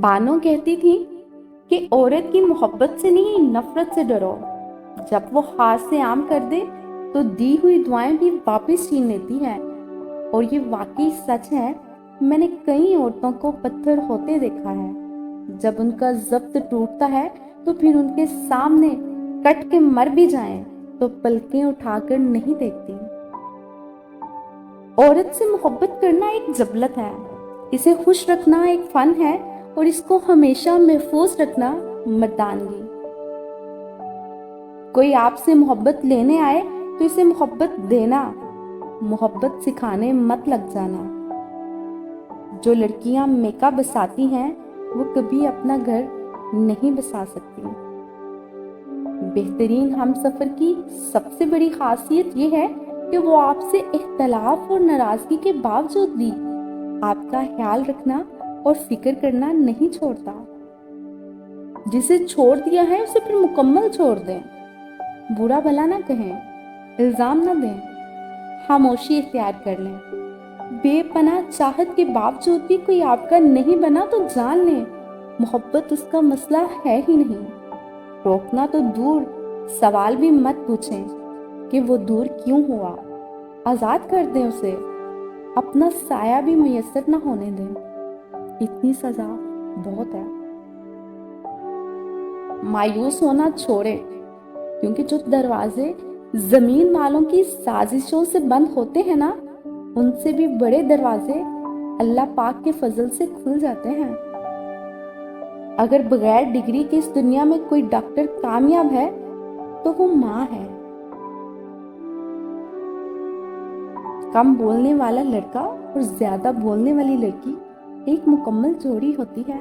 बानो कहती थी कि औरत की मोहब्बत से नहीं, नफरत से डरो। जब वो हाथ से आम कर दे तो दी हुई दुआएं भी वापस छीन लेती है। और ये वाकई सच है। मैंने कई औरतों को पत्थर होते देखा है। जब उनका जब्त टूटता है तो फिर उनके सामने कट के मर भी जाएं तो पलकें उठाकर नहीं देखती। औरत से मोहब्बत करना एक जबलत है। इसे खुश रखना एक फन है और इसको हमेशा महफूज रखना मर्दानगी। कोई आपसे मोहब्बत लेने आए तो इसे मोहब्बत देना, मोहब्बत सिखाने मत लग जाना। जो लड़कियां मेकअप बसाती हैं वो कभी अपना घर नहीं बसा सकती। बेहतरीन हमसफर की सबसे बड़ी खासियत ये है कि वो आपसे इख्तलाफ और नाराजगी के बावजूद भी आपका ख्याल रखना और फिक्र करना नहीं छोड़ता। जिसे छोड़ दिया है उसे फिर मुकम्मल छोड़ दें। बुरा भला ना कहें, इल्जाम ना दें, खामोशी इख्तियार कर लें। बेपनाह चाहत के बावजूद भी कोई आपका नहीं बना तो जान लें मोहब्बत उसका मसला है ही नहीं। रोकना तो दूर, सवाल भी मत पूछें कि वो दूर क्यों हुआ। आज़ाद कर दें उसे, अपना साया भी मुयस्सर ना होने दें। इतनी सजा बहुत है। मायूस होना छोड़े, क्योंकि जो दरवाजे जमीन वालों की साजिशों से बंद होते हैं ना, उनसे भी बड़े दरवाजे अल्लाह पाक के फजल से खुल जाते हैं। अगर बगैर डिग्री के इस दुनिया में कोई डॉक्टर कामयाब है तो वो माँ है। कम बोलने वाला लड़का और ज्यादा बोलने वाली लड़की एक मुकम्मल जोड़ी होती है।